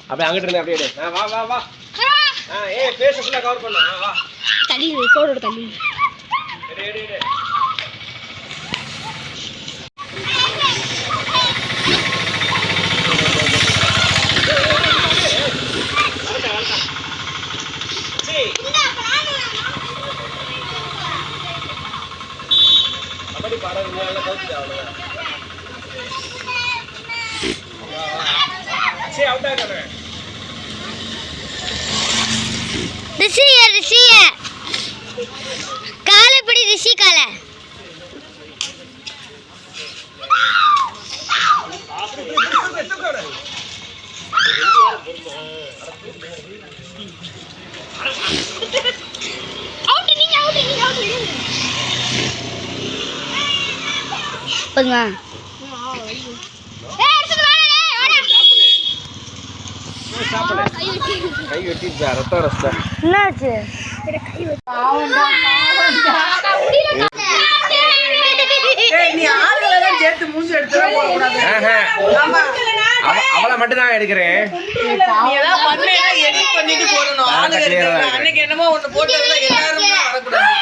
அப்படியே அங்கிட்டு இருந்து அப்படியே வா வா வா. ஏய் ஃபேஸ் ஃபுல்லா கவர் பண்ணு. வா தள்ளி போடு தள்ளி. எடு. கபடி பாடம் நல்லா கவுத்து அவ்வளவுதான். சரி அவுட் ஆகறே. ரிஷிய காலை பிடி ரிஷி காலை. போதுமா? கை வெட்டிச்சா ரத்தம் ரஸ்தா. என்னாச்சு? நீ ஆளுகளெல்லாம் சேர்த்து மூஞ்சி எடுத்துற போட கூடாது. அவளை மட்டும் தான் எடுக்கிறேன். நீ ஏதாவது பண்ணேன்னா எடிட் பண்ணிட்டு போடணும். ஆளுங்க இருக்காங்க. அன்னைக்கு என்னமோ ஒண்ணு போட்டதுல எல்லாரும் வரக்கூடாது.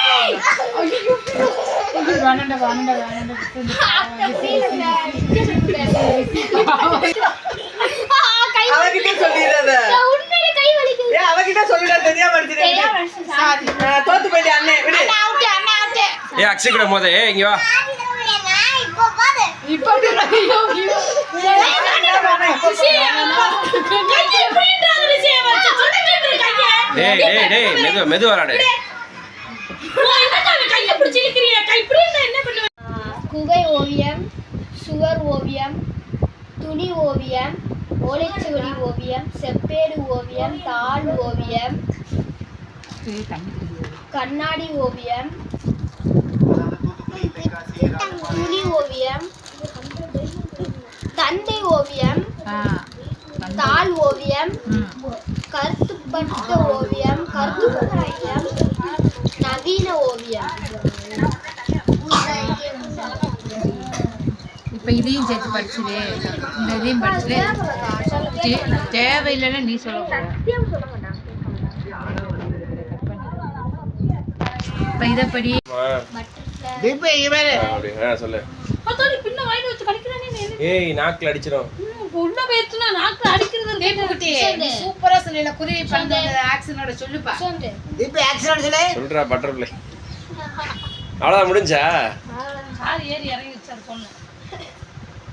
அவகிட்ட சொல்லிடாத. அவகிட்ட சொல்லிட தெரியாம தோத்து போயிட்டு அண்ணே விடு. ஏ அக்ஷய் கூட மோதே இங்க வா. டேய் மெது வராடே. குகை ஓவியம், சுவர் ஓவியம், துணி ஓவியம், ஓலைச்சுவடி ஓவியம், செப்பேடு ஓவியம், தாள் ஓவியம், கண்ணாடி ஓவியம், துணி ஓவியம், தந்தை ஓவியம், தாள் ஓவியம், கருத்துப்பட்ட ஓவியம், ஓவியம், நவீன ஓவியம். இப்போ இதையும் சேர்த்து படிச்சுடு, இந்த இதையும் படிச்சுடு. தேவையில்லைன்னா நீ சொல்ல. இப்போ இதை படி. சொல்லு. ஏய் நாக்குல அடிச்சிரும். சூப்பரா சொல்லல. குருவி பறந்த ஆக்ஷனோட சொல்லுப்பா. இப்போ ஆக்ஷனோட சொல்லு. சொல்றா பட்டர்ஃப்ளை. அவ்வளவுதான் முடிஞ்சா? கார் ஏறி இறங்கி வச்சாரு பொண்ணு.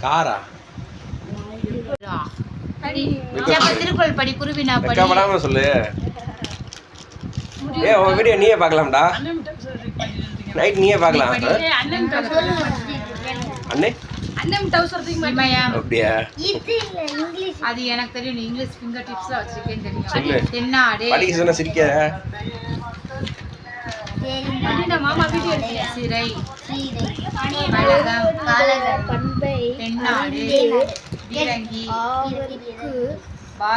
காரா? படி. திருக்குறள் படி. குருவினா படி. கவனமா சொல்லு. ஏய் உன் வீடியோ நீயே பார்க்கலாம்டா. நைட் நீயே பார்க்கலாம். அண்ணே அண்ணன் டவுசர் தூக்கி மாட்டேன். அப்படியே இங்கிலீஷ் அது எனக்கு தெரியும். நீ இங்கிலீஷ் ஃபிங்கர் டிப்ஸ்ல வச்சிருக்கேன்னு தெரியும். சொல்லு. தென்னாடு. படிக்க சொன்னா சிரிக்காத. மாமா வீடியோ எடுத்தியா? சிறை, பண்பை, தென்னாடு, பீரங்கி,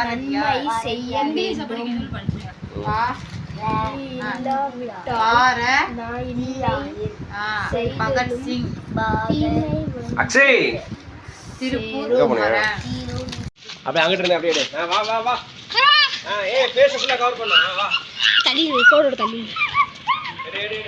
நன்மை செய்ய வேண்டும். பகத்சிங், அக்ஷய் திருப்பூர். அப்படியே அங்கிட்டு இருந்து அப்படியே வா வா வா. ஏய் ஃபேஸ் ஃபுல்லா கவர் பண்ணு. வா தள்ளி போடு தள்ளி. எடு